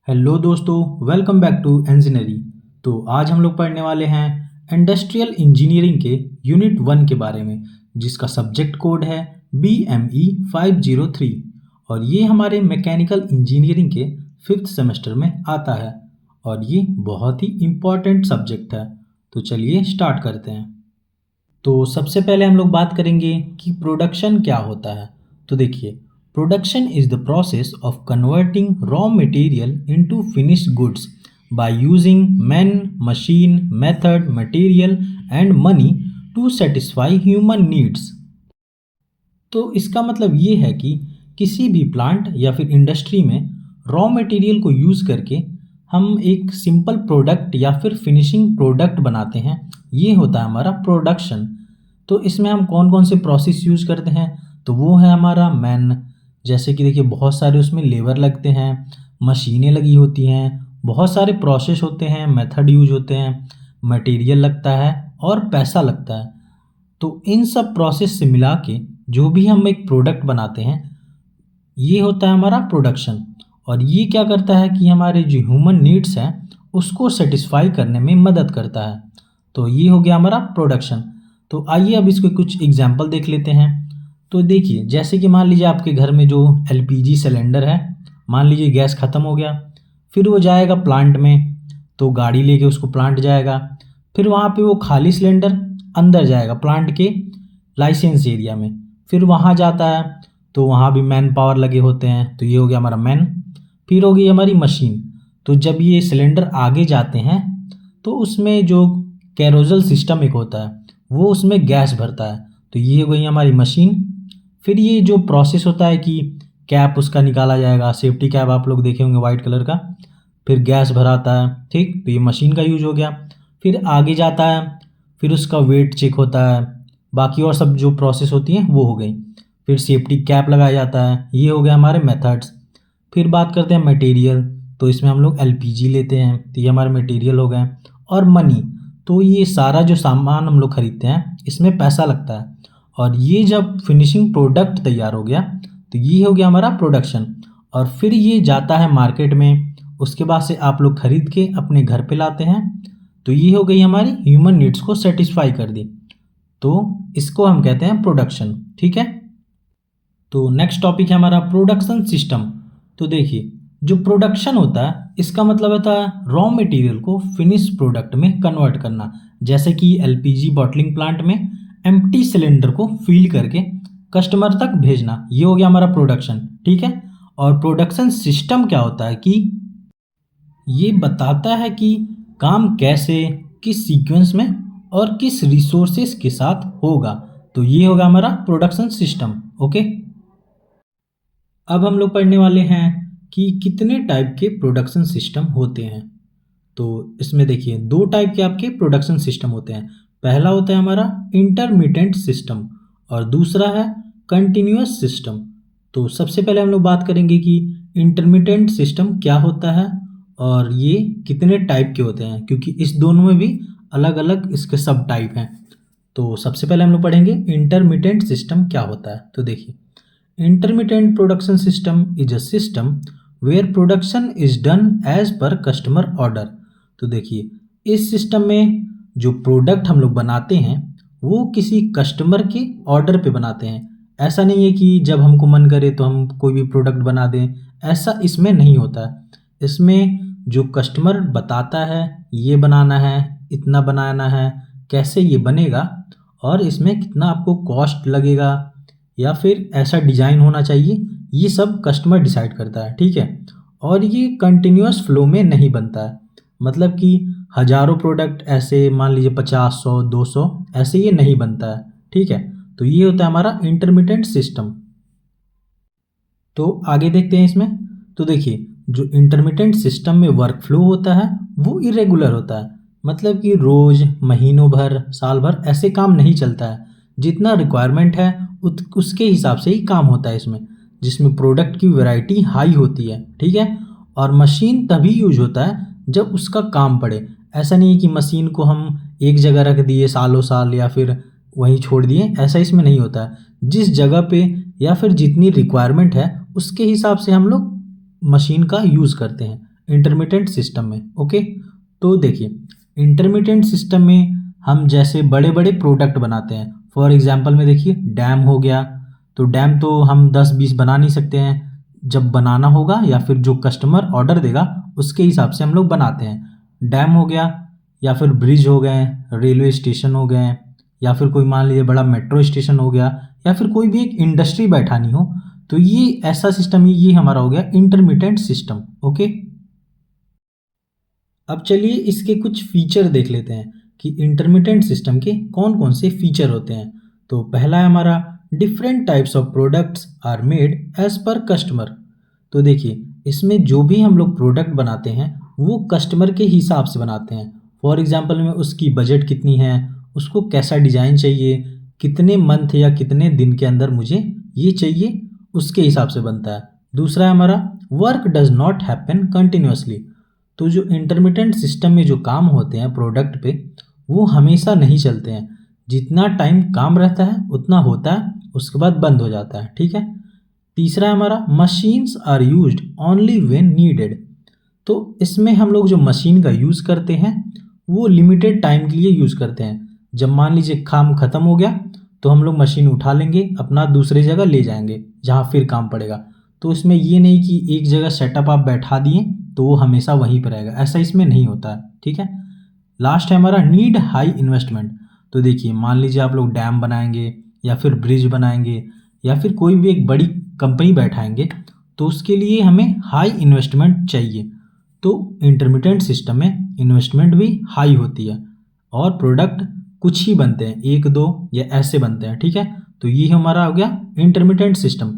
Hello दोस्तों, welcome back to engineering. तो आज हम लोग पढ़ने वाले हैं इंडस्ट्रियल इंजीनियरिंग के यूनिट 1 के बारे में, जिसका सब्जेक्ट कोड है BME 503 और ये हमारे मैकेनिकल इंजीनियरिंग के 5th सेमेस्टर में आता है और ये बहुत ही इम्पॉर्टेंट सब्जेक्ट है। तो चलिए स्टार्ट करते हैं। तो सबसे पहले हम लोग बात करेंगे कि प्रोडक्शन क्या होता है। तो देखिए, production is the process of converting raw material into finished goods by using man, machine, method, material and money to satisfy human needs. तो इसका मतलब ये है कि किसी भी प्लांट या फिर इंडस्ट्री में रॉ मटेरियल को यूज़ करके हम एक सिंपल प्रोडक्ट या फिर फिनिशिंग प्रोडक्ट बनाते हैं। ये होता है हमारा प्रोडक्शन। तो इसमें हम कौन कौन से प्रोसेस यूज़ करते हैं, तो वो है हमारा मैन। जैसे कि देखिए, बहुत सारे उसमें लेबर लगते हैं, मशीनें लगी होती हैं, बहुत सारे प्रोसेस होते हैं, मेथड यूज होते हैं, मटेरियल लगता है और पैसा लगता है। तो इन सब प्रोसेस से मिला के जो भी हम एक प्रोडक्ट बनाते हैं, ये होता है हमारा प्रोडक्शन। और ये क्या करता है कि हमारे जो ह्यूमन नीड्स हैं उसको सेटिस्फाई करने में मदद करता है। तो ये हो गया हमारा प्रोडक्शन। तो आइए अब इसके कुछ एग्जाम्पल देख लेते हैं। तो देखिए, जैसे कि मान लीजिए आपके घर में जो LPG सिलेंडर है, मान लीजिए गैस ख़त्म हो गया, फिर वो जाएगा प्लांट में, तो गाड़ी लेके उसको प्लांट जाएगा, फिर वहाँ पे वो खाली सिलेंडर अंदर जाएगा प्लांट के लाइसेंस एरिया में, फिर वहाँ जाता है तो वहाँ भी मैन पावर लगे होते हैं। तो ये हो गया हमारा मैन। फिर हो गई हमारी मशीन। तो जब ये सिलेंडर आगे जाते हैं तो उसमें जो कैरोजल सिस्टम एक होता है वो उसमें गैस भरता है। तो ये हो गई हमारी मशीन। फिर ये जो प्रोसेस होता है कि कैप उसका निकाला जाएगा, सेफ्टी कैप आप लोग देखे होंगे वाइट कलर का, फिर गैस भराता है, ठीक। तो ये मशीन का यूज हो गया। फिर आगे जाता है, फिर उसका वेट चेक होता है, बाकी और सब जो प्रोसेस होती हैं वो हो गई। फिर सेफ्टी कैप लगाया जाता है। ये हो गया हमारे मेथड्स। फिर बात करते हैं मटेरियल। तो इसमें हम लोग LPG लेते हैं, तो ये हमारे मटेरियल हो गए। और मनी, तो ये सारा जो सामान हम लोग खरीदते हैं इसमें पैसा लगता है। और ये जब फिनिशिंग प्रोडक्ट तैयार हो गया तो ये हो गया हमारा प्रोडक्शन। और फिर ये जाता है मार्केट में, उसके बाद से आप लोग खरीद के अपने घर पे लाते हैं। तो ये हो गई हमारी ह्यूमन नीड्स को सेटिस्फाई कर दी। तो इसको हम कहते हैं प्रोडक्शन, ठीक है। तो नेक्स्ट टॉपिक है हमारा प्रोडक्शन सिस्टम। तो देखिए, जो प्रोडक्शन होता है इसका मतलब होता है रॉ मटेरियल को फिनिश प्रोडक्ट में कन्वर्ट करना। जैसे कि LPG बॉटलिंग प्लांट में एम्प्टी सिलेंडर को फिल करके कस्टमर तक भेजना, ये हो गया हमारा प्रोडक्शन, ठीक है। और प्रोडक्शन सिस्टम क्या होता है कि ये बताता है कि काम कैसे, किस सीक्वेंस में और किस रिसोर्सेस के साथ होगा। तो ये होगा हमारा प्रोडक्शन सिस्टम, ओके। अब हम लोग पढ़ने वाले हैं कि कितने टाइप के प्रोडक्शन सिस्टम होते हैं। तो इसमें देखिए, 2 टाइप के आपके प्रोडक्शन सिस्टम होते हैं। पहला होता है हमारा इंटरमिटेंट सिस्टम और दूसरा है कंटिन्यूअस सिस्टम। तो सबसे पहले हम लोग बात करेंगे कि इंटरमिटेंट सिस्टम क्या होता है और ये कितने टाइप के होते हैं, क्योंकि इस दोनों में भी अलग अलग इसके सब टाइप हैं। तो सबसे पहले हम लोग पढ़ेंगे इंटरमिटेंट सिस्टम क्या होता है। तो देखिए, intermittent production system is a system where production is done as per customer order। तो देखिए, इस सिस्टम में जो प्रोडक्ट हम लोग बनाते हैं वो किसी कस्टमर के ऑर्डर पे बनाते हैं। ऐसा नहीं है कि जब हमको मन करे तो हम कोई भी प्रोडक्ट बना दें, ऐसा इसमें नहीं होता है। इसमें जो कस्टमर बताता है ये बनाना है, इतना बनाना है, कैसे ये बनेगा और इसमें कितना आपको कॉस्ट लगेगा या फिर ऐसा डिज़ाइन होना चाहिए, ये सब कस्टमर डिसाइड करता है, ठीक है। और ये कंटिन्यूअस फ्लो में नहीं बनता है, मतलब कि हज़ारों प्रोडक्ट ऐसे मान लीजिए 50, 100, 200 ऐसे ये नहीं बनता है, ठीक है। तो ये होता है हमारा इंटरमिटेंट सिस्टम। तो आगे देखते हैं इसमें। तो देखिए, जो इंटरमिटेंट सिस्टम में वर्क फ्लो होता है वो इरेगुलर होता है, मतलब कि रोज़, महीनों भर, साल भर ऐसे काम नहीं चलता है। जितना रिक्वायरमेंट है उसके हिसाब से ही काम होता है इसमें, जिसमें प्रोडक्ट की वैरायटी हाई होती है, ठीक है। और मशीन तभी यूज होता है जब उसका काम पड़े। ऐसा नहीं है कि मशीन को हम एक जगह रख दिए सालों साल या फिर वहीं छोड़ दिए, ऐसा इसमें नहीं होता है। जिस जगह पे या फिर जितनी रिक्वायरमेंट है उसके हिसाब से हम लोग मशीन का यूज़ करते हैं। इंटरमिटेंट सिस्टम में। ओके, तो देखिए इंटरमिटेंट सिस्टम में हम जैसे बड़े बड़े प्रोडक्ट बनाते हैं। फॉर एग्जांपल में देखिए डैम हो गया, तो डैम तो हम 10-20 बना नहीं सकते हैं, जब बनाना होगा या फिर जो कस्टमर ऑर्डर देगा उसके हिसाब से हम लोग बनाते हैं। डैम हो गया, या फिर ब्रिज हो गए, रेलवे स्टेशन हो गए, या फिर कोई मान लीजिए बड़ा मेट्रो स्टेशन हो गया, या फिर कोई भी एक इंडस्ट्री बैठानी हो, तो ये ऐसा सिस्टम ही ये हमारा हो गया इंटरमिटेंट सिस्टम। ओके, अब चलिए इसके कुछ फीचर देख लेते हैं कि इंटरमिटेंट सिस्टम के कौन कौन से फीचर होते हैं। तो पहला है हमारा different types of products are made as per customer. तो देखिए इसमें जो भी हम लोग प्रोडक्ट बनाते हैं वो कस्टमर के हिसाब से बनाते हैं। फॉर एग्जांपल में उसकी बजट कितनी है, उसको कैसा डिज़ाइन चाहिए, कितने मंथ या कितने दिन के अंदर मुझे ये चाहिए, उसके हिसाब से बनता है। दूसरा है हमारा work does not happen continuously. तो जो इंटरमिटेंट सिस्टम में जो काम होते हैं प्रोडक्ट पे, वो हमेशा नहीं चलते हैं। जितना टाइम काम रहता है उतना होता है, उसके बाद बंद हो जाता है। ठीक है। तीसरा है हमारा machines are used only when needed. तो इसमें हम लोग जो मशीन का यूज़ करते हैं वो लिमिटेड टाइम के लिए यूज़ करते हैं। जब मान लीजिए काम ख़त्म हो गया तो हम लोग मशीन उठा लेंगे, अपना दूसरे जगह ले जाएंगे जहाँ फिर काम पड़ेगा। तो इसमें ये नहीं कि एक जगह सेटअप आप बैठा दिए तो वो हमेशा वहीं पर रहेगा, ऐसा इसमें नहीं होता है। ठीक है। लास्ट है हमारा नीड हाई इन्वेस्टमेंट। तो देखिए मान लीजिए आप लोग डैम बनाएंगे या फिर ब्रिज बनाएंगे या फिर कोई भी एक बड़ी कंपनी बैठाएंगे, तो उसके लिए हमें हाई इन्वेस्टमेंट चाहिए। तो इंटरमिटेंट सिस्टम में इन्वेस्टमेंट भी हाई होती है और प्रोडक्ट कुछ ही बनते हैं, एक दो या ऐसे बनते हैं। ठीक है। तो ये हमारा हो गया इंटरमिटेंट सिस्टम।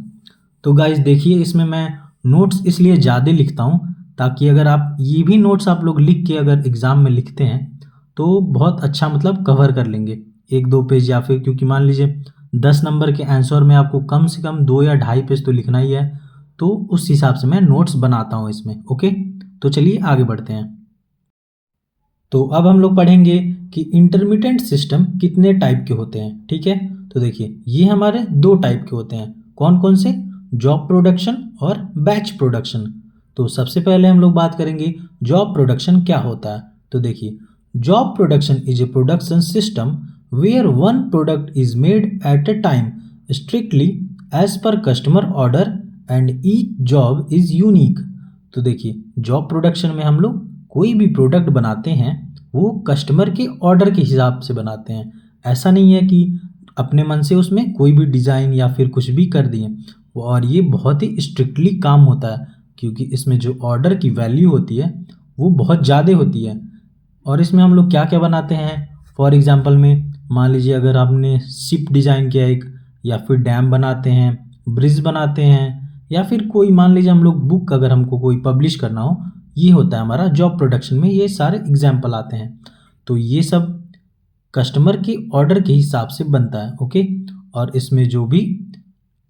तो गाइज देखिए इसमें मैं नोट्स इसलिए ज़्यादा लिखता हूँ ताकि अगर आप ये भी नोट्स आप लोग लिख के अगर एग्ज़ाम में लिखते हैं तो बहुत अच्छा मतलब कवर कर लेंगे एक दो पेज, या फिर क्योंकि मान लीजिए 10 नंबर के आंसर में आपको कम से कम 2 या ढाई पेज तो लिखना ही है, तो उस हिसाब से मैं नोट्स बनाता हूँ इसमें। ओके, तो चलिए आगे बढ़ते हैं। तो अब हम लोग पढ़ेंगे कि इंटरमिटेंट सिस्टम कितने टाइप के होते हैं। ठीक है। तो देखिए ये हमारे 2 टाइप के होते हैं। कौन कौन से? जॉब प्रोडक्शन और बैच प्रोडक्शन। तो सबसे पहले हम लोग बात करेंगे जॉब प्रोडक्शन क्या होता है। तो देखिए job production is a production system where one product is made at a time strictly as per customer order and each job is unique. तो देखिए जॉब प्रोडक्शन में हम लोग कोई भी प्रोडक्ट बनाते हैं वो कस्टमर के ऑर्डर के हिसाब से बनाते हैं। ऐसा नहीं है कि अपने मन से उसमें कोई भी डिज़ाइन या फिर कुछ भी कर दिए। और ये बहुत ही स्ट्रिक्टली काम होता है क्योंकि इसमें जो ऑर्डर की वैल्यू होती है वो बहुत ज़्यादा होती है। और इसमें हम लोग क्या क्या बनाते हैं, फॉर एग्जांपल में मान लीजिए अगर आपने शिप डिज़ाइन किया एक, या फिर डैम बनाते हैं, ब्रिज बनाते हैं, या फिर कोई मान लीजिए हम लोग बुक अगर हमको कोई पब्लिश करना हो, ये होता है हमारा जॉब प्रोडक्शन में, ये सारे एग्जाम्पल आते हैं। तो ये सब कस्टमर के ऑर्डर के हिसाब से बनता है। ओके, और इसमें जो भी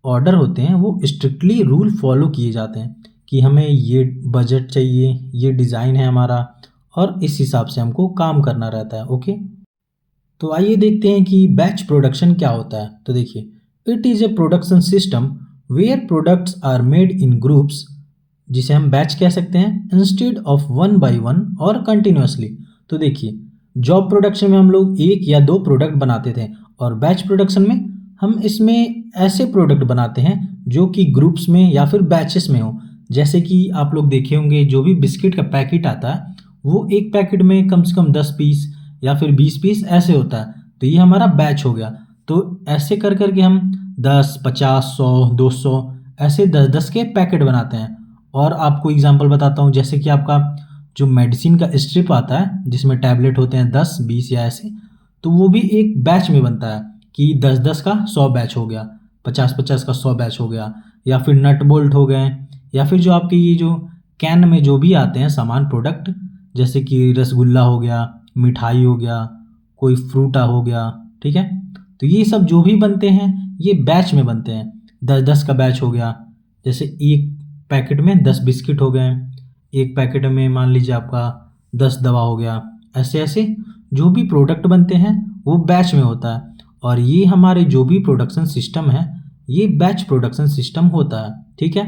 ऑर्डर होते हैं वो स्ट्रिक्टली रूल फॉलो किए जाते हैं कि हमें ये बजट चाहिए, ये डिज़ाइन है हमारा, और इस हिसाब से हमको काम करना रहता है। ओके, तो आइए देखते हैं कि बैच प्रोडक्शन क्या होता है। तो देखिए it is a production system where products are made in groups, जिसे हम बैच कह सकते हैं, instead of one by one और कंटिन्यूसली। तो देखिए जॉब प्रोडक्शन में हम लोग एक या दो प्रोडक्ट बनाते थे, और बैच प्रोडक्शन में हम इसमें ऐसे प्रोडक्ट बनाते हैं जो कि ग्रुप्स में या फिर बैचेस में हो। जैसे कि आप लोग देखे होंगे जो भी बिस्किट का पैकेट आता है वो एक पैकेट में कम से कम 10 पीस या फिर 20 पीस ऐसे होता है, तो ये हमारा बैच हो गया। तो ऐसे कर करके हम 10, 50, 100, 200 ऐसे 10-10 के पैकेट बनाते हैं। और आपको एग्जांपल बताता हूँ, जैसे कि आपका जो मेडिसिन का स्ट्रिप आता है जिसमें टैबलेट होते हैं 10, 20 या ऐसे, तो वो भी एक बैच में बनता है कि 10-10 का 100 बैच हो गया, 50-50 का 100 बैच हो गया। या फिर नट बोल्ट हो गए, या फिर जो आपके ये जो कैन में जो भी आते हैं सामान प्रोडक्ट, जैसे कि रसगुल्ला हो गया, मिठाई हो गया, कोई फ्रूटा हो गया। ठीक है। तो ये सब जो भी बनते हैं ये बैच में बनते हैं। 10-10 का बैच हो गया, जैसे एक पैकेट में 10 बिस्किट हो गए, एक पैकेट में मान लीजिए आपका 10 दवा हो गया। ऐसे ऐसे जो भी प्रोडक्ट बनते हैं वो बैच में होता है। और ये हमारे जो भी प्रोडक्शन सिस्टम है ये बैच प्रोडक्शन सिस्टम होता है। ठीक है।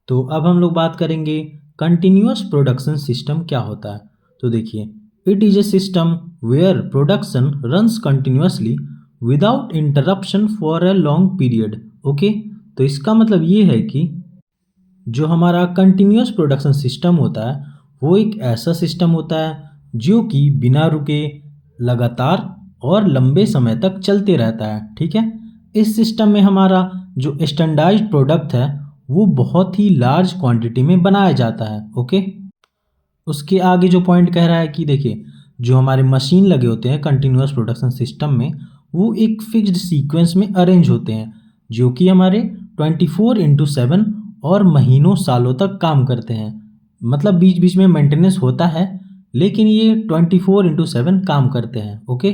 तो अब हम लोग बात करेंगे कंटिन्यूअस प्रोडक्शन सिस्टम क्या होता है? तो देखिए, it is a system where production runs continuously without interruption for a long period. Okay, तो इसका मतलब ये है कि जो हमारा कंटिन्यूअस प्रोडक्शन सिस्टम होता है वो एक ऐसा सिस्टम होता है जो कि बिना रुके, लगातार और लंबे समय तक चलते रहता है। ठीक है, इस सिस्टम में हमारा जो स्टैंडर्डाइज्ड प्रोडक्ट है वो बहुत ही लार्ज क्वांटिटी में बनाया जाता है। ओके, उसके आगे जो पॉइंट कह रहा है कि देखिए, जो हमारे मशीन लगे होते हैं कंटिन्यूअस प्रोडक्शन सिस्टम में, वो एक फिक्स्ड सीक्वेंस में अरेंज होते हैं जो कि हमारे 24/7 और महीनों सालों तक काम करते हैं। मतलब बीच बीच में मेंटेनेंस होता है, लेकिन ये 24/7 काम करते हैं। ओके,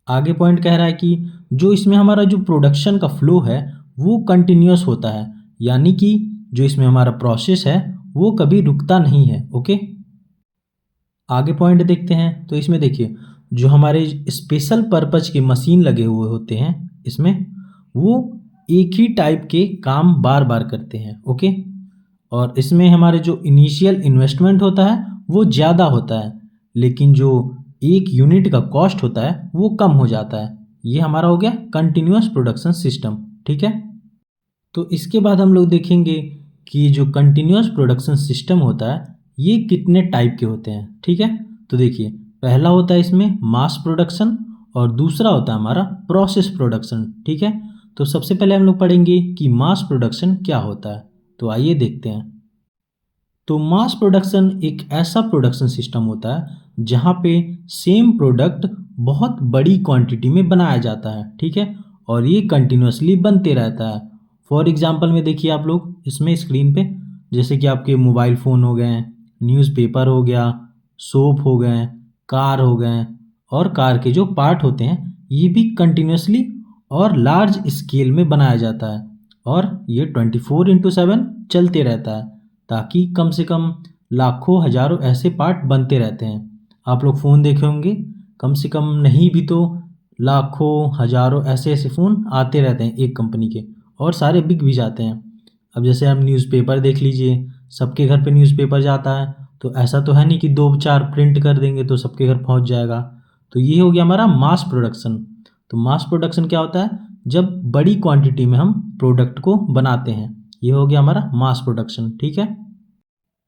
आगे पॉइंट कह रहा है कि जो इसमें हमारा जो प्रोडक्शन का फ्लो है वो कंटिन्यूअस होता है, यानी कि जो इसमें हमारा प्रोसेस है वो कभी रुकता नहीं है। ओके, आगे पॉइंट देखते हैं। तो इसमें देखिए, जो हमारे स्पेशल पर्पज के मशीन लगे हुए होते हैं इसमें, वो एक ही टाइप के काम बार बार करते हैं। ओके, और इसमें हमारे जो इनिशियल इन्वेस्टमेंट होता है वो ज़्यादा होता है, लेकिन जो एक यूनिट का कॉस्ट होता है वो कम हो जाता है। ये हमारा हो गया कंटिन्यूअस प्रोडक्शन सिस्टम। ठीक है, तो इसके बाद हम लोग देखेंगे कि जो कंटिन्यूअस प्रोडक्शन सिस्टम होता है ये कितने टाइप के होते हैं। ठीक है, तो देखिए, पहला होता है इसमें मास प्रोडक्शन और दूसरा होता है हमारा प्रोसेस प्रोडक्शन। ठीक है, तो सबसे पहले हम लोग पढ़ेंगे कि मास प्रोडक्शन क्या होता है। तो आइए देखते हैं। तो मास प्रोडक्शन एक ऐसा प्रोडक्शन सिस्टम होता है जहाँ पे सेम प्रोडक्ट बहुत बड़ी क्वांटिटी में बनाया जाता है। ठीक है, और ये कंटिन्यूअसली बनते रहता है। फॉर एग्जांपल में देखिए आप लोग इसमें स्क्रीन पे, जैसे कि आपके मोबाइल फ़ोन हो गए, न्यूज़पेपर हो गया, सोप हो गए, कार हो गए, और कार के जो पार्ट होते हैं ये भी कंटिन्यूअसली और लार्ज स्केल में बनाया जाता है, और ये 24/7 चलते रहता है, ताकि कम से कम लाखों हजारों ऐसे पार्ट बनते रहते हैं। आप लोग फ़ोन देखे होंगे, कम से कम नहीं भी तो लाखों हजारों ऐसे ऐसे फ़ोन आते रहते हैं एक कंपनी के, और सारे बिक भी जाते हैं। अब जैसे हम न्यूज़पेपर देख लीजिए, सबके घर पे न्यूज़पेपर जाता है, तो ऐसा तो है नहीं कि 2-4 प्रिंट कर देंगे तो सबके घर पहुंच जाएगा। तो ये हो गया हमारा मास प्रोडक्शन। तो मास प्रोडक्शन क्या होता है? जब बड़ी क्वांटिटी में हम प्रोडक्ट को बनाते हैं, ये हो गया हमारा मास प्रोडक्शन। ठीक है,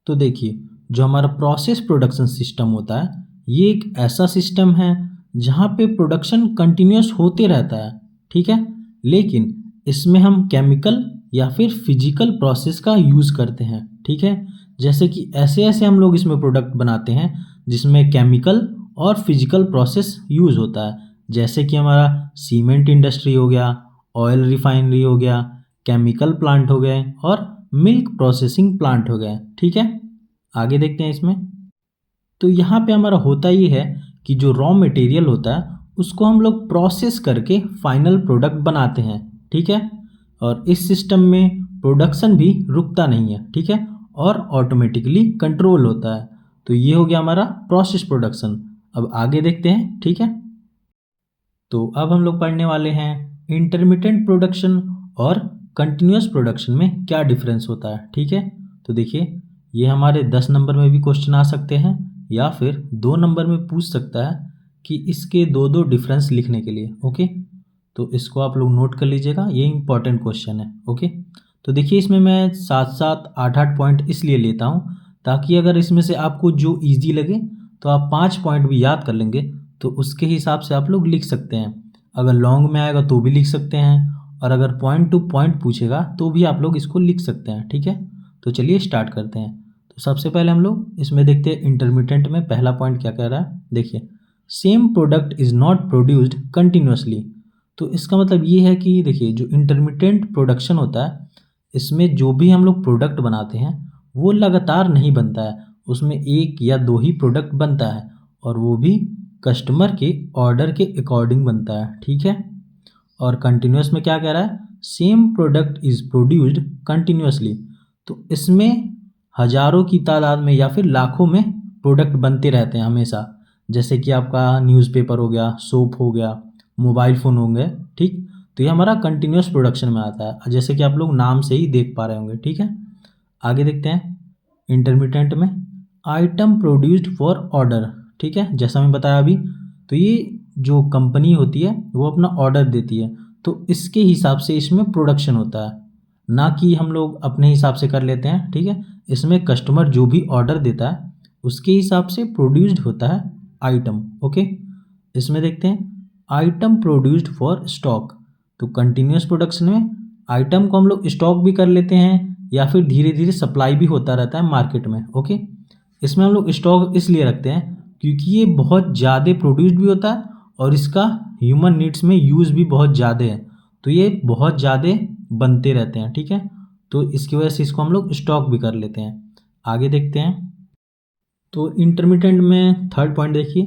तो देखिए, जो हमारा प्रोसेस प्रोडक्शन सिस्टम होता है ये एक ऐसा सिस्टम है जहाँ पे प्रोडक्शन कंटिन्यूअस होते रहता है। ठीक है, लेकिन इसमें हम केमिकल या फिर फिजिकल प्रोसेस का यूज़ करते हैं। ठीक है, जैसे कि ऐसे ऐसे हम लोग इसमें प्रोडक्ट बनाते हैं जिसमें केमिकल और फिजिकल प्रोसेस यूज़ होता है, जैसे कि हमारा सीमेंट इंडस्ट्री हो गया, ऑयल रिफाइनरी हो गया, केमिकल प्लांट हो गए, और मिल्क प्रोसेसिंग प्लांट हो गए। ठीक है, आगे देखते हैं इसमें। तो यहाँ पे हमारा होता ये है कि जो रॉ मटेरियल होता है उसको हम लोग प्रोसेस करके फाइनल प्रोडक्ट बनाते हैं। ठीक है, और इस सिस्टम में प्रोडक्शन भी रुकता नहीं है। ठीक है, और ऑटोमेटिकली कंट्रोल होता है। तो ये हो गया हमारा प्रोसेस प्रोडक्शन। अब आगे देखते हैं। ठीक है, तो अब हम लोग पढ़ने वाले हैं इंटरमिटेंट प्रोडक्शन और कंटिन्यूअस प्रोडक्शन में क्या डिफरेंस होता है। ठीक है, तो देखिए, ये हमारे 10 नंबर में भी क्वेश्चन आ सकते हैं, या फिर 2 नंबर में पूछ सकता है कि इसके दो दो डिफरेंस लिखने के लिए। ओके, तो इसको आप लोग नोट कर लीजिएगा, ये इंपॉर्टेंट क्वेश्चन है। ओके, तो देखिए, इसमें मैं 7-7, 8-8 पॉइंट इसलिए लेता हूँ ताकि अगर इसमें से आपको जो ईजी लगे तो आप 5 पॉइंट भी याद कर लेंगे, तो उसके हिसाब से आप लोग लिख सकते हैं। अगर लॉन्ग में आएगा तो भी लिख सकते हैं, और अगर पॉइंट टू पॉइंट पूछेगा तो भी आप लोग इसको लिख सकते हैं। ठीक है, तो चलिए स्टार्ट करते हैं। तो सबसे पहले हम लोग इसमें देखते हैं इंटरमिटेंट में पहला पॉइंट क्या कह रहा है। देखिए, same product is not produced continuously. तो इसका मतलब ये है कि देखिए, जो इंटरमिटेंट प्रोडक्शन होता है इसमें जो भी हम लोग प्रोडक्ट बनाते हैं वो लगातार नहीं बनता है, उसमें एक या दो ही प्रोडक्ट बनता है, और वो भी कस्टमर के ऑर्डर के अकॉर्डिंग बनता है। ठीक है, और कंटिन्यूस में क्या कह रहा है? Same product is produced continuously. तो इसमें हजारों की तादाद में या फिर लाखों में प्रोडक्ट बनते रहते हैं हमेशा, जैसे कि आपका न्यूज़पेपर हो गया, सोप हो गया, मोबाइल फ़ोन होंगे। ठीक, तो ये हमारा कंटिन्यूस प्रोडक्शन में आता है, जैसे कि आप लोग नाम से ही देख पा रहे होंगे। ठीक है, आगे देखते हैं। इंटरमिटेंट में आइटम प्रोड्यूस्ड फॉर ऑर्डर, ठीक है, जैसा मैं बताया अभी। तो ये जो कंपनी होती है वो अपना ऑर्डर देती है, तो इसके हिसाब से इसमें प्रोडक्शन होता है, ना कि हम लोग अपने हिसाब से कर लेते हैं, ठीक है। इसमें कस्टमर जो भी ऑर्डर देता है उसके हिसाब से प्रोड्यूस्ड होता है आइटम, ओके। इसमें देखते हैं आइटम प्रोड्यूस्ड फॉर स्टॉक। तो कंटिन्यूस प्रोडक्शन में आइटम को हम लोग स्टॉक भी कर लेते हैं या फिर धीरे धीरे सप्लाई भी होता रहता है मार्केट में, ओके। इसमें हम लोग स्टॉक इसलिए रखते हैं क्योंकि ये बहुत ज़्यादा प्रोड्यूस्ड भी होता है और इसका ह्यूमन नीड्स में यूज़ भी बहुत ज़्यादा है, तो ये बहुत ज़्यादा बनते रहते हैं, ठीक है। तो इसकी वजह से इसको हम लोग स्टॉक भी कर लेते हैं। आगे देखते हैं। तो इंटरमिटेंट में थर्ड पॉइंट देखिए,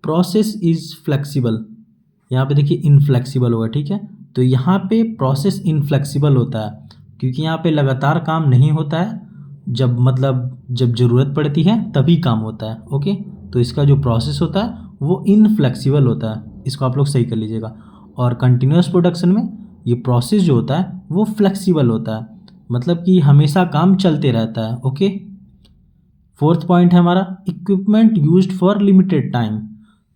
प्रोसेस इज़ फ्लेक्सिबल। यहाँ पे देखिए इनफ्लेक्सिबल होगा, ठीक है। तो यहाँ पे प्रोसेस इनफ्लेक्सिबल होता है क्योंकि यहाँ पे लगातार काम नहीं होता है, जब ज़रूरत पड़ती है तभी काम होता है, ओके। तो इसका जो प्रोसेस होता है वो इनफ्लेक्सिबल होता है, इसको आप लोग सही कर लीजिएगा। और कंटिन्यूस प्रोडक्शन में ये प्रोसेस जो होता है वो फ्लेक्सिबल होता है, मतलब कि हमेशा काम चलते रहता है, ओके। फोर्थ पॉइंट है हमारा equipment used for limited time.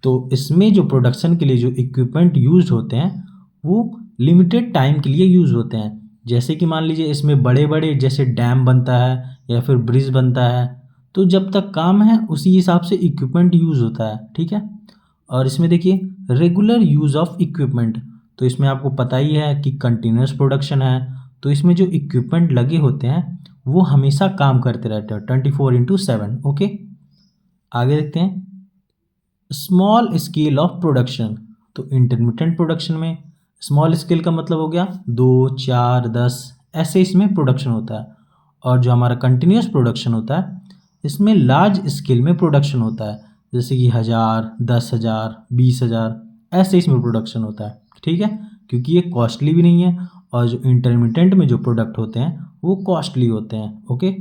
तो इसमें जो प्रोडक्शन के लिए जो इक्विपमेंट यूज होते हैं वो लिमिटेड टाइम के लिए यूज़ होते हैं। जैसे कि मान लीजिए इसमें बड़े बड़े जैसे डैम बनता है या फिर ब्रिज बनता है, तो जब तक काम है उसी हिसाब से इक्विपमेंट यूज़ होता है, ठीक है। और इसमें देखिए रेगुलर यूज़ ऑफ इक्विपमेंट। तो इसमें आपको पता ही है कि कंटिन्यूस प्रोडक्शन है, तो इसमें जो इक्विपमेंट लगे होते हैं वो हमेशा काम करते रहते हैं 24/7, ओके। आगे देखते हैं स्मॉल स्केल ऑफ प्रोडक्शन। तो इंटरमिटेंट प्रोडक्शन में स्मॉल स्केल का मतलब हो गया 2, 4, 10 ऐसे इसमें प्रोडक्शन होता है। और जो हमारा कंटिन्यूस प्रोडक्शन होता है इसमें लार्ज स्केल में प्रोडक्शन होता है, जैसे कि 1000, 10,000, 20,000 ऐसे इसमें प्रोडक्शन होता है, ठीक है। क्योंकि ये कॉस्टली भी नहीं है और जो इंटरमिटेंट में जो प्रोडक्ट होते हैं वो कॉस्टली होते हैं, ओके।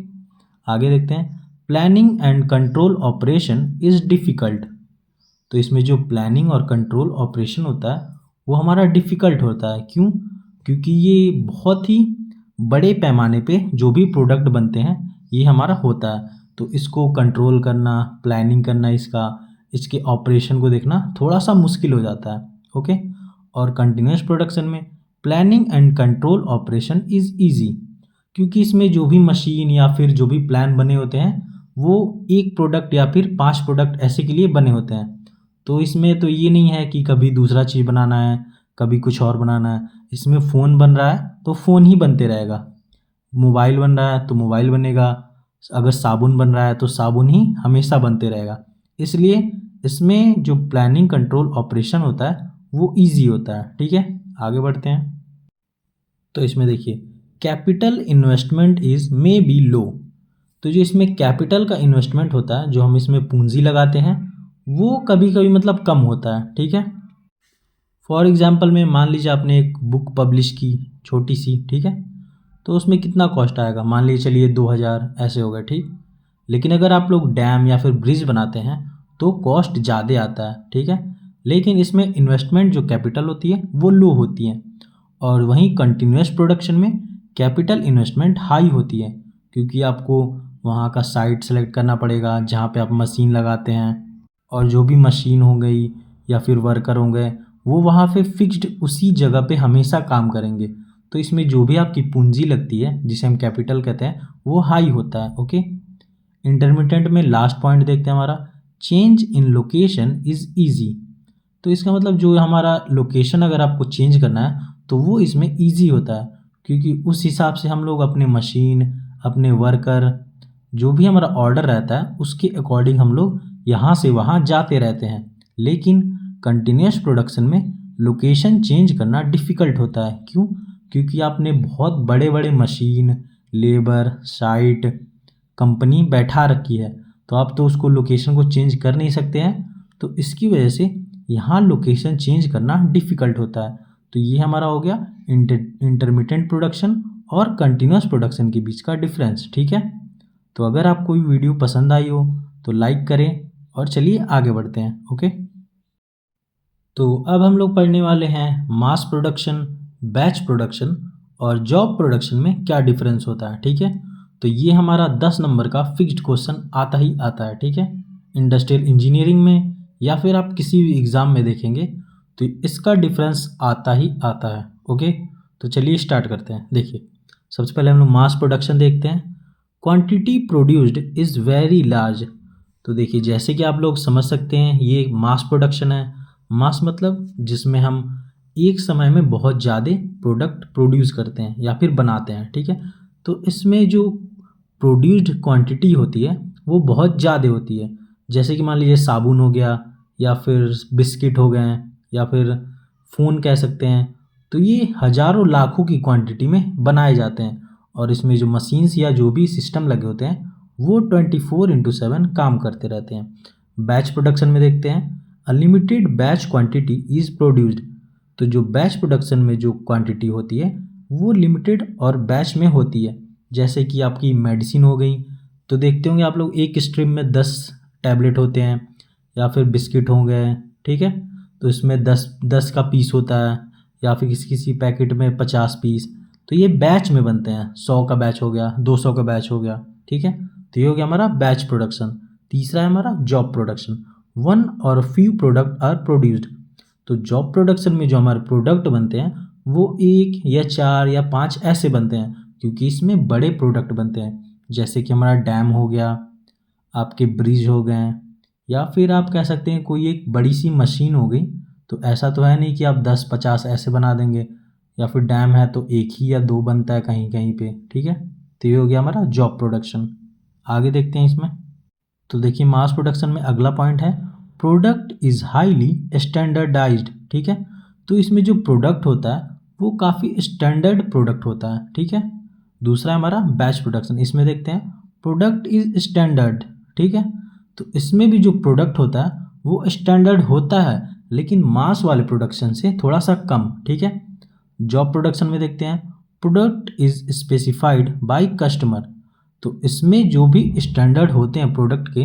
आगे देखते हैं planning and control operation is difficult. तो इसमें जो प्लानिंग और कंट्रोल ऑपरेशन होता है वो हमारा डिफ़िकल्ट होता है, क्यों? क्योंकि ये बहुत ही बड़े पैमाने पे जो भी प्रोडक्ट बनते हैं ये हमारा होता है, तो इसको कंट्रोल करना, प्लानिंग करना, इसके ऑपरेशन को देखना थोड़ा सा मुश्किल हो जाता है, ओके। और कंटिन्यूस प्रोडक्शन में planning and control operation is easy, क्योंकि इसमें जो भी मशीन या फिर जो भी प्लान बने होते हैं वो एक प्रोडक्ट या फिर 5 प्रोडक्ट ऐसे के लिए बने होते हैं। तो इसमें तो ये नहीं है कि कभी दूसरा चीज़ बनाना है, कभी कुछ और बनाना है। इसमें फ़ोन बन रहा है तो फ़ोन ही बनते रहेगा, मोबाइल बन रहा है तो मोबाइल बनेगा, अगर साबुन बन रहा है तो साबुन ही हमेशा बनते रहेगा। इसलिए इसमें जो प्लानिंग कंट्रोल ऑपरेशन होता है वो ईजी होता है, ठीक है। आगे बढ़ते हैं। तो इसमें देखिए capital investment is may be low. तो जो इसमें कैपिटल का इन्वेस्टमेंट होता है, जो हम इसमें पूंजी लगाते हैं, वो कभी कभी मतलब कम होता है, ठीक है। फॉर एग्जांपल में मान लीजिए आपने एक बुक पब्लिश की छोटी सी, ठीक है, तो उसमें कितना कॉस्ट आएगा, मान लीजिए चलिए 2000 ऐसे होगा, ठीक। लेकिन अगर आप लोग डैम या फिर ब्रिज बनाते हैं तो कॉस्ट ज़्यादा आता है, ठीक है। लेकिन इसमें इन्वेस्टमेंट जो कैपिटल होती है वो लो होती है। और वहीं कंटिन्यूस प्रोडक्शन में कैपिटल इन्वेस्टमेंट हाई होती है, क्योंकि आपको वहाँ का साइट सेलेक्ट करना पड़ेगा जहाँ पे आप मशीन लगाते हैं, और जो भी मशीन हो गई या फिर वर्कर हो गए वो वहाँ पे फिक्स्ड उसी जगह पे हमेशा काम करेंगे। तो इसमें जो भी आपकी पूंजी लगती है जिसे हम कैपिटल कहते हैं वो हाई होता है, ओके। इंटरमिटेंट में लास्ट पॉइंट देखते हैं हमारा change in location is easy. तो इसका मतलब जो हमारा लोकेशन अगर आपको चेंज करना है तो वो इसमें ईजी होता है, क्योंकि उस हिसाब से हम लोग अपने मशीन, अपने वर्कर, जो भी हमारा ऑर्डर रहता है उसके अकॉर्डिंग हम लोग यहाँ से वहाँ जाते रहते हैं। लेकिन कंटिन्यूस प्रोडक्शन में लोकेशन चेंज करना डिफ़िकल्ट होता है, क्यों? क्योंकि आपने बहुत बड़े बड़े मशीन, लेबर, साइट, कंपनी बैठा रखी है, तो आप तो उसको लोकेशन को चेंज कर नहीं सकते हैं। तो इसकी वजह से यहाँ लोकेशन चेंज करना डिफ़िकल्ट होता है। तो ये हमारा हो गया इंटरमिटेंट प्रोडक्शन और कंटिन्यूस प्रोडक्शन के बीच का डिफरेंस, ठीक है। तो अगर आपको ये वीडियो पसंद आई हो तो लाइक करें और चलिए आगे बढ़ते हैं, ओके। तो अब हम लोग पढ़ने वाले हैं मास प्रोडक्शन, बैच प्रोडक्शन और जॉब प्रोडक्शन में क्या डिफरेंस होता है, ठीक है। तो ये हमारा 10 नंबर का फिक्स्ड क्वेश्चन आता ही आता है, ठीक है। इंडस्ट्रियल इंजीनियरिंग में या फिर आप किसी भी एग्ज़ाम में देखेंगे तो इसका डिफरेंस आता ही आता है, ओके। तो चलिए स्टार्ट करते हैं। देखिए, सबसे पहले हम लोग मास प्रोडक्शन देखते हैं। Quantity produced is very large. तो देखिए, जैसे कि आप लोग समझ सकते हैं, ये मास प्रोडक्शन है। मास मतलब जिसमें हम एक समय में बहुत ज़्यादा प्रोडक्ट प्रोड्यूस करते हैं या फिर बनाते हैं, ठीक है। तो इसमें जो प्रोड्यूस्ड क्वांटिटी होती है वो बहुत ज़्यादा होती है। जैसे कि मान लीजिए साबुन हो गया या फिर बिस्किट हो गए या फिर फ़ोन कह सकते हैं। तो ये हज़ारों लाखों की क्वांटिटी में बनाए जाते हैं और इसमें जो मशीन्स या जो भी सिस्टम लगे होते हैं वो 24/7 काम करते रहते हैं। बैच प्रोडक्शन में देखते हैं, unlimited batch quantity is produced. तो जो बैच प्रोडक्शन में जो क्वांटिटी होती है वो लिमिटेड और बैच में होती है। जैसे कि आपकी मेडिसिन हो गई, तो देखते होंगे आप लोग एक स्ट्रिप में 10 टैबलेट होते हैं या फिर बिस्किट हो गए, ठीक है। तो इसमें 10 का पीस होता है या फिर किसी किसी पैकेट में 50 पीस। तो ये बैच में बनते हैं, 100 का बैच हो गया, 200 का बैच हो गया, ठीक है। तो ये हो गया हमारा बैच प्रोडक्शन। तीसरा है हमारा जॉब प्रोडक्शन, वन और फ्यू प्रोडक्ट आर प्रोड्यूस्ड। तो जॉब प्रोडक्शन में जो हमारे प्रोडक्ट बनते हैं वो 1 या 4 या 5 ऐसे बनते हैं, क्योंकि इसमें बड़े प्रोडक्ट बनते हैं। जैसे कि हमारा डैम हो गया, आपके ब्रिज हो गए, या फिर आप कह सकते हैं कोई एक बड़ी सी मशीन हो गई। तो ऐसा तो है नहीं कि आप 10-50 ऐसे बना देंगे, या फिर डैम है तो एक ही या दो बनता है कहीं कहीं पे, ठीक है। तो ये हो गया हमारा जॉब प्रोडक्शन। आगे देखते हैं इसमें। तो देखिए, मास प्रोडक्शन में अगला पॉइंट है प्रोडक्ट इज़ हाईली स्टैंडर्डाइज्ड, ठीक है। तो इसमें जो प्रोडक्ट होता है वो काफ़ी स्टैंडर्ड प्रोडक्ट होता है, ठीक है। दूसरा है हमारा बैच प्रोडक्शन। इसमें देखते हैं प्रोडक्ट इज़ स्टैंडर्ड, ठीक है। तो इसमें भी जो प्रोडक्ट होता है वो स्टैंडर्ड होता है, लेकिन मास वाले प्रोडक्शन से थोड़ा सा कम, ठीक है। जॉब प्रोडक्शन में देखते हैं product is specified by customer. तो इसमें जो भी स्टैंडर्ड होते हैं प्रोडक्ट के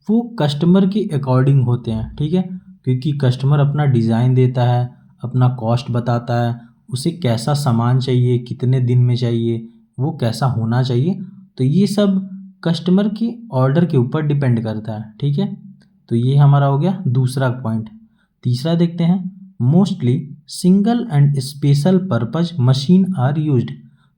वो कस्टमर के अकॉर्डिंग होते हैं, ठीक है। क्योंकि कस्टमर अपना डिज़ाइन देता है, अपना कॉस्ट बताता है, उसे कैसा सामान चाहिए, कितने दिन में चाहिए, वो कैसा होना चाहिए। तो ये सब कस्टमर के ऑर्डर के ऊपर डिपेंड करता है, ठीक है। तो ये हमारा हो गया दूसरा पॉइंट। तीसरा देखते हैं mostly single and special purpose machine are used.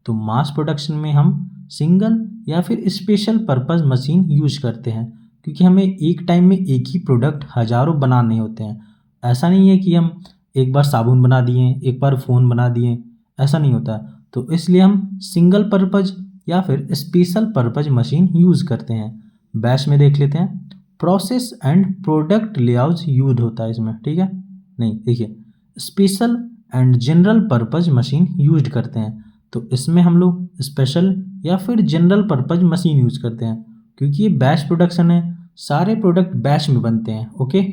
तो मास प्रोडक्शन में हम सिंगल या फिर स्पेशल पर्पस मशीन यूज करते हैं, क्योंकि हमें एक टाइम में एक ही प्रोडक्ट हज़ारों बनाने होते हैं। ऐसा नहीं है कि हम एक बार साबुन बना दिए, एक बार फ़ोन बना दिए, ऐसा नहीं होता। तो इसलिए हम सिंगल पर्पज या फिर स्पेशल पर्पज मशीन यूज़ करते हैं। बैच में देख लेते हैं process and product layout use होता है इसमें, ठीक है। नहीं, देखिए, special and general purpose machine use करते हैं। तो इसमें हम लोग स्पेशल या फिर जनरल पर्पज मशीन यूज़ करते हैं, क्योंकि ये बैच प्रोडक्शन है, सारे प्रोडक्ट बैच में बनते हैं, ओके।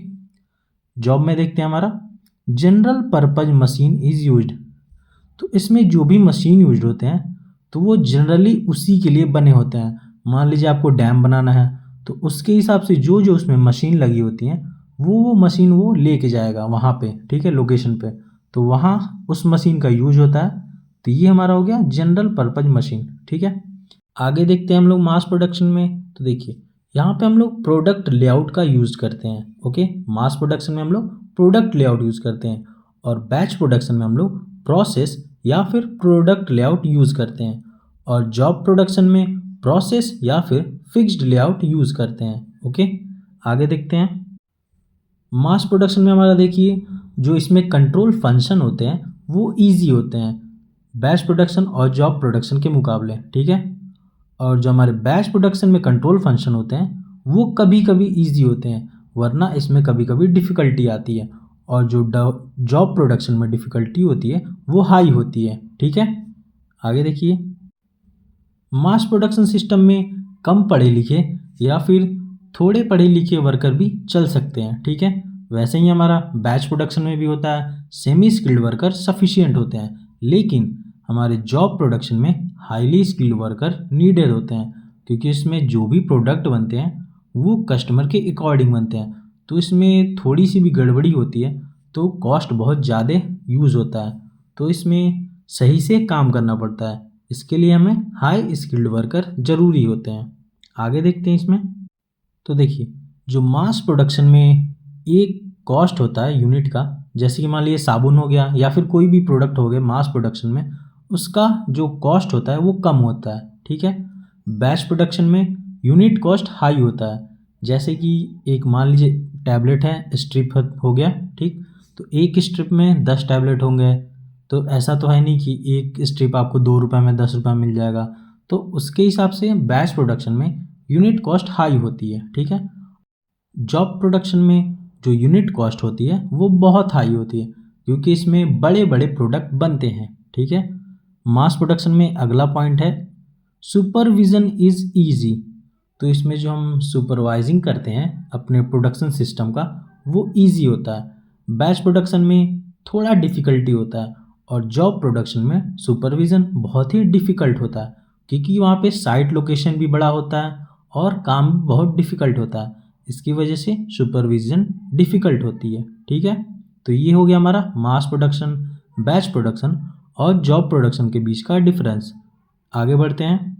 जॉब में देखते हैं हमारा general purpose machine is used. तो इसमें जो भी मशीन यूज होते हैं तो वो जनरली उसी के लिए बने होते हैं। मान लीजिए आपको डैम बनाना है तो उसके हिसाब से जो जो उसमें मशीन लगी होती हैं वो मशीन वो लेके जाएगा वहाँ पे, ठीक है, लोकेशन पे। तो वहाँ उस मशीन का यूज होता है। तो ये हमारा हो गया जनरल पर्पज मशीन, ठीक है। आगे देखते हैं हम लोग मास प्रोडक्शन में। तो देखिए, यहाँ पे हम लोग प्रोडक्ट लेआउट का यूज़ करते हैं, ओके। मास प्रोडक्शन में हम लोग प्रोडक्ट लेआउट यूज़ करते हैं और बैच प्रोडक्शन में हम लोग प्रोसेस या फिर प्रोडक्ट लेआउट यूज़ करते हैं, और जॉब प्रोडक्शन में प्रोसेस या फिर फिक्स्ड लेआउट यूज़ करते हैं, ओके। आगे देखते हैं मास प्रोडक्शन में हमारा देखिए जो इसमें कंट्रोल फंक्शन होते हैं वो इजी होते हैं बैच प्रोडक्शन और जॉब प्रोडक्शन के मुकाबले, ठीक है। और जो हमारे बैच प्रोडक्शन में कंट्रोल फंक्शन होते हैं वो कभी कभी इजी होते हैं, वरना इसमें कभी कभी डिफ़िकल्टी आती है। और जो जॉब प्रोडक्शन में डिफ़िकल्टी होती है वो हाई होती है, ठीक है। आगे देखिए, मास प्रोडक्शन सिस्टम में कम पढ़े लिखे या फिर थोड़े पढ़े लिखे वर्कर भी चल सकते हैं, ठीक है। वैसे ही हमारा बैच प्रोडक्शन में भी होता है, सेमी स्किल्ड वर्कर सफिशिएंट होते हैं, लेकिन हमारे जॉब प्रोडक्शन में हाईली स्किल्ड वर्कर नीडेड होते हैं, क्योंकि इसमें जो भी प्रोडक्ट बनते हैं वो कस्टमर के अकॉर्डिंग बनते हैं। तो इसमें थोड़ी सी भी गड़बड़ी होती है तो कॉस्ट बहुत ज़्यादा यूज़ होता है, तो इसमें सही से काम करना पड़ता है। इसके लिए हमें हाई स्किल्ड वर्कर ज़रूरी होते हैं। आगे देखते हैं इसमें। तो देखिए, जो मास प्रोडक्शन में एक कॉस्ट होता है यूनिट का, जैसे कि मान लीजिए साबुन हो गया या फिर कोई भी प्रोडक्ट हो गया मास प्रोडक्शन में, उसका जो कॉस्ट होता है वो कम होता है, ठीक है। बैच प्रोडक्शन में यूनिट कॉस्ट हाई होता है। जैसे कि एक मान लीजिए टैबलेट है, स्ट्रिप हो गया, ठीक। तो एक स्ट्रिप में 10 टैबलेट होंगे, तो ऐसा तो है नहीं कि एक स्ट्रिप आपको 2 रुपये में 10 रुपये मिल जाएगा। तो उसके हिसाब से बैच प्रोडक्शन में यूनिट कॉस्ट हाई होती है, ठीक है। जॉब प्रोडक्शन में जो यूनिट कॉस्ट होती है वो बहुत हाई होती है, क्योंकि इसमें बड़े बड़े प्रोडक्ट बनते हैं, ठीक है। मास प्रोडक्शन में अगला पॉइंट है सुपरविजन इज़ ईजी। तो इसमें जो हम सुपरवाइजिंग करते हैं अपने प्रोडक्शन सिस्टम का, वो ईजी होता है। बैच प्रोडक्शन में थोड़ा डिफ़िकल्टी होता है, और जॉब प्रोडक्शन में सुपरविज़न बहुत ही डिफ़िकल्ट होता है, क्योंकि वहाँ पे साइट लोकेशन भी बड़ा होता है और काम भी बहुत डिफ़िकल्ट होता है। इसकी वजह से सुपरविज़न डिफ़िकल्ट होती है, ठीक है। तो ये हो गया हमारा मास प्रोडक्शन, बैच प्रोडक्शन और जॉब प्रोडक्शन के बीच का डिफरेंस। आगे बढ़ते हैं।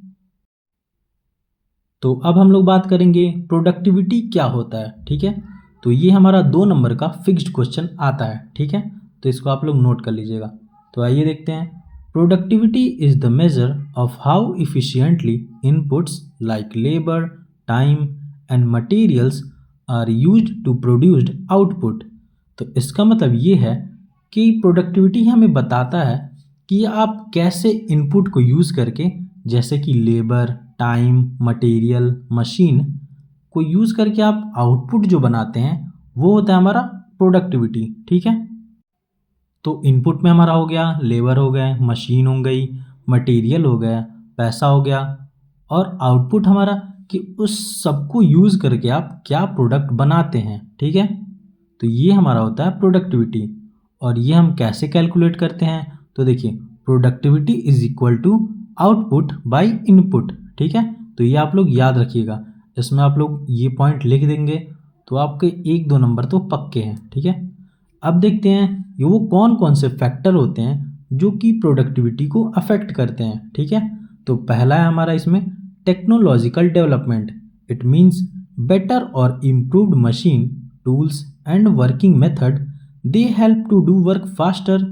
तो अब हम लोग बात करेंगे प्रोडक्टिविटी क्या होता है, ठीक है। तो ये हमारा 2 नंबर का फिक्स्ड क्वेश्चन आता है, ठीक है। तो इसको आप लोग नोट कर लीजिएगा। तो आइए देखते हैं। Productivity is the measure of how efficiently inputs like labour, time and materials are used to produced output. तो इसका मतलब ये है कि प्रोडक्टिविटी हमें बताता है कि आप कैसे इनपुट को यूज़ करके, जैसे कि लेबर, टाइम, मटेरियल, मशीन को यूज़ करके आप आउटपुट जो बनाते हैं वो होता है हमारा प्रोडक्टिविटी, ठीक है। तो इनपुट में हमारा हो गया लेबर हो गए, मशीन हो गई, मटेरियल हो गया, पैसा हो गया, और आउटपुट हमारा कि उस सबको यूज़ करके आप क्या प्रोडक्ट बनाते हैं, ठीक है। तो ये हमारा होता है प्रोडक्टिविटी। और ये हम कैसे कैलकुलेट करते हैं, तो देखिए productivity is equal to output by input, ठीक है। तो ये आप लोग याद रखिएगा, इसमें आप लोग ये पॉइंट लिख देंगे तो आपके 1-2 नंबर तो पक्के हैं, ठीक है। अब देखते हैं ये वो कौन कौन से फैक्टर होते हैं जो कि प्रोडक्टिविटी को अफेक्ट करते हैं, ठीक है। तो पहला है हमारा इसमें technological development. It means better और improved machine, tools and working method, they help to do work faster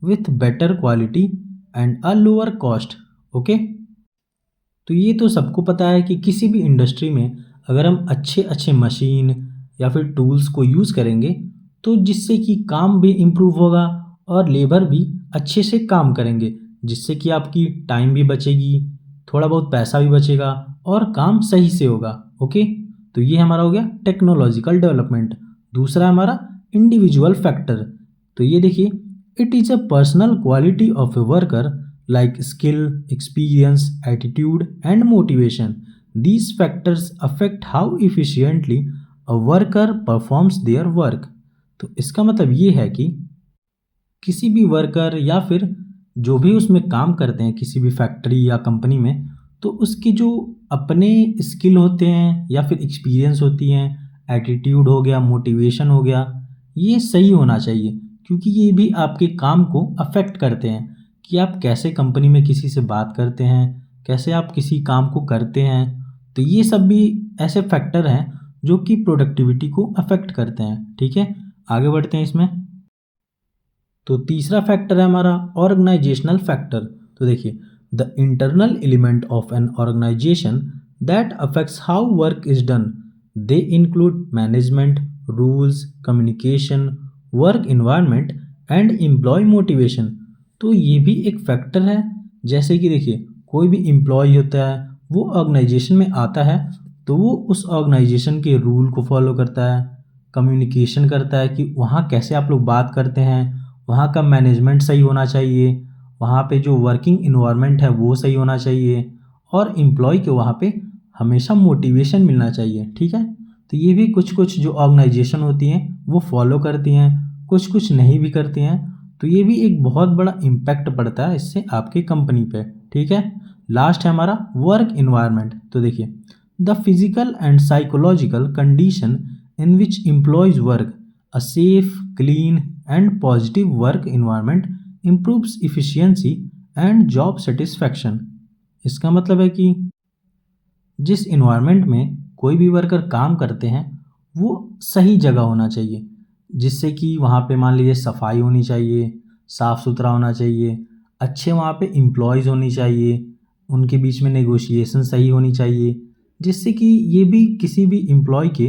with better quality and a lower cost, okay. तो ये तो सबको पता है कि किसी भी इंडस्ट्री में अगर हम अच्छे अच्छे मशीन या फिर टूल्स को यूज़ करेंगे तो जिससे कि काम भी इम्प्रूव होगा और लेबर भी अच्छे से काम करेंगे, जिससे कि आपकी टाइम भी बचेगी, थोड़ा बहुत पैसा भी बचेगा और काम सही से होगा, ओके। तो ये हमारा हो गया टेक्नोलॉजिकल डेवलपमेंट। दूसरा हमारा इंडिविजुअल फैक्टर। तो ये देखिए, it is a personal quality of a worker like skill, experience, attitude, and motivation. These factors affect how efficiently a worker performs their work. तो इसका मतलब ये है कि किसी भी वर्कर या फिर जो भी उसमें काम करते हैं किसी भी फैक्ट्री या कंपनी में, तो उसके जो अपने स्किल होते हैं या फिर एक्सपीरियंस होती हैं, एटीट्यूड हो गया, मोटिवेशन हो गया, ये सही होना चाहिए, क्योंकि ये भी आपके काम को अफेक्ट करते हैं कि आप कैसे कंपनी में किसी से बात करते हैं, कैसे आप किसी काम को करते हैं। तो ये सब भी ऐसे फैक्टर हैं जो कि प्रोडक्टिविटी को अफेक्ट करते हैं, ठीक है। आगे बढ़ते हैं इसमें। तो तीसरा फैक्टर है हमारा ऑर्गेनाइजेशनल फैक्टर। तो देखिए, the internal element of an organisation that affects how work is done, they include management, rules, communication, work environment and employ motivation. तो ये भी एक फैक्टर है। जैसे कि देखिए, कोई भी एम्प्लॉय होता है वो ऑर्गेनाइजेशन में आता है तो वो उस ऑर्गेनाइजेशन के रूल को फॉलो करता है, कम्युनिकेशन करता है कि वहाँ कैसे आप लोग बात करते हैं, वहाँ का मैनेजमेंट सही होना चाहिए, वहाँ पे जो वर्किंग इन्वायरमेंट है वो सही होना चाहिए, और एम्प्लॉय के वहाँ पे हमेशा मोटिवेशन मिलना चाहिए, ठीक है। तो ये भी कुछ कुछ जो ऑर्गेनाइजेशन होती हैं वो फॉलो करती हैं, कुछ कुछ नहीं भी करती हैं। तो ये भी एक बहुत बड़ा इम्पैक्ट पड़ता है इससे आपकी कंपनी पे, ठीक है। लास्ट है हमारा वर्क इन्वायरमेंट। तो देखिए, the physical and psychological condition in which employees work, a safe, clean and positive work environment improves efficiency and job satisfaction. इसका मतलब है कि जिस इन्वायरमेंट में कोई भी वर्कर काम करते हैं वो सही जगह होना चाहिए, जिससे कि वहाँ पे मान लीजिए सफाई होनी चाहिए, साफ़ सुथरा होना चाहिए, अच्छे वहाँ पे एम्प्लॉयज़ होनी चाहिए, उनके बीच में नेगोशिएशन सही होनी चाहिए, जिससे कि ये भी किसी भी एम्प्लॉय के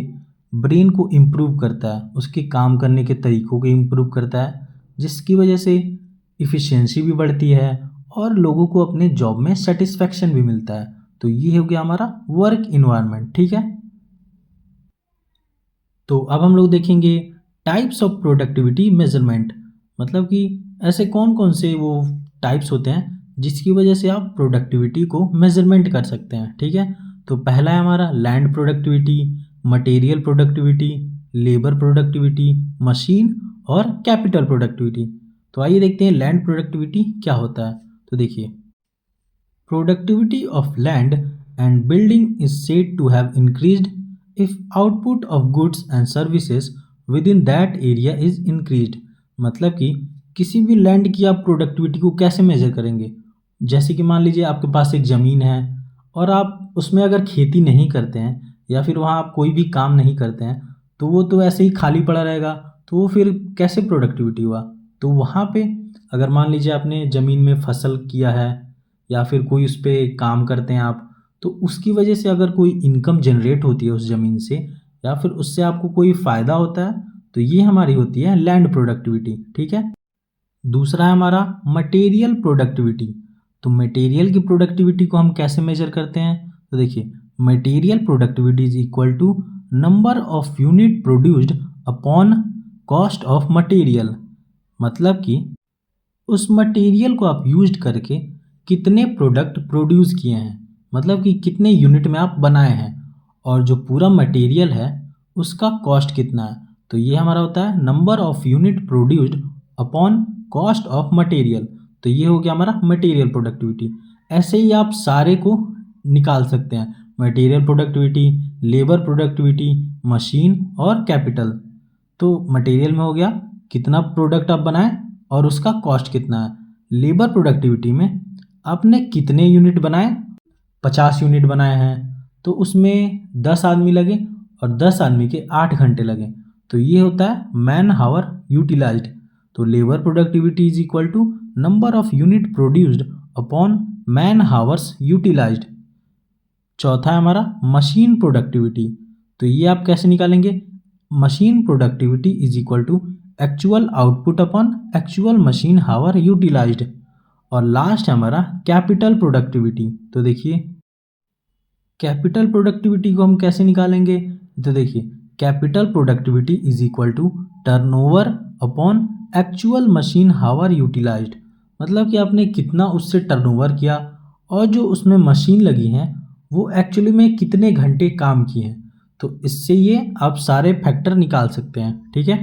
ब्रेन को इम्प्रूव करता है, उसके काम करने के तरीक़ों को इम्प्रूव करता है, जिसकी वजह से इफ़िशिएंसी भी बढ़ती है और लोगों को अपने जॉब में सेटिस्फैक्शन भी मिलता है। तो ये हो गया हमारा वर्क इन्वायरमेंट, ठीक है। तो अब हम लोग देखेंगे टाइप्स ऑफ प्रोडक्टिविटी मेजरमेंट, मतलब कि ऐसे कौन कौन से वो टाइप्स होते हैं जिसकी वजह से आप प्रोडक्टिविटी को मेजरमेंट कर सकते हैं, ठीक है। तो पहला है हमारा land productivity, material productivity, labour productivity, machine और कैपिटल प्रोडक्टिविटी। तो आइए देखते हैं लैंड प्रोडक्टिविटी क्या होता है। तो देखिए, productivity of land and building is said to have increased if output of goods and services within that area is increased। मतलब कि किसी भी लैंड की आप प्रोडक्टिविटी को कैसे मेजर करेंगे। जैसे कि मान लीजिए आपके पास एक ज़मीन है और आप उसमें अगर खेती नहीं करते हैं या फिर वहाँ आप कोई भी काम नहीं करते हैं तो वो तो ऐसे ही खाली पड़ा रहेगा, तो वो फिर कैसे प्रोडक्टिविटी हुआ। तो वहाँ पे अगर मान लीजिए आपने ज़मीन में फसल किया है या फिर कोई उस पे काम करते हैं आप, तो उसकी वजह से अगर कोई इनकम जनरेट होती है उस ज़मीन से या फिर उससे आपको कोई फ़ायदा होता है, तो ये हमारी होती है लैंड प्रोडक्टिविटी, ठीक है। दूसरा है हमारा मटेरियल प्रोडक्टिविटी। तो मटेरियल की प्रोडक्टिविटी को हम कैसे मेजर करते हैं। तो देखिए, material productivity is equal to number of unit produced upon cost of material. मतलब कि उस मटेरियल को आप यूज करके कितने प्रोडक्ट प्रोड्यूस किए हैं, मतलब कि कितने यूनिट में आप बनाए हैं, और जो पूरा मटेरियल है उसका कॉस्ट कितना है। तो ये हमारा होता है number of unit produced upon cost of material. तो ये हो गया हमारा मटेरियल प्रोडक्टिविटी। ऐसे ही आप सारे को निकाल सकते हैं, material productivity, labour productivity, machine और कैपिटल। तो मटेरियल में हो गया कितना प्रोडक्ट आप बनाएं और उसका कॉस्ट कितना है। लेबर प्रोडक्टिविटी में आपने कितने यूनिट बनाए, 50 यूनिट बनाए हैं तो उसमें 10 आदमी लगे और 10 आदमी के 8 घंटे लगे, तो ये होता है मैन हावर यूटिलाइज्ड। तो labour productivity is equal to number of unit produced upon man hours utilised. चौथा है हमारा मशीन प्रोडक्टिविटी। तो ये आप कैसे निकालेंगे, machine productivity is equal to actual output upon actual machine hour utilised. और लास्ट है हमारा कैपिटल प्रोडक्टिविटी। तो देखिए, कैपिटल प्रोडक्टिविटी को हम कैसे निकालेंगे। तो देखिए, capital productivity is equal to turnover upon actual machine hour utilised. मतलब कि आपने कितना उससे टर्नओवर किया और जो उसमें मशीन लगी हैं वो एक्चुअली में कितने घंटे काम किए हैं। तो इससे ये आप सारे फैक्टर निकाल सकते हैं, ठीक है।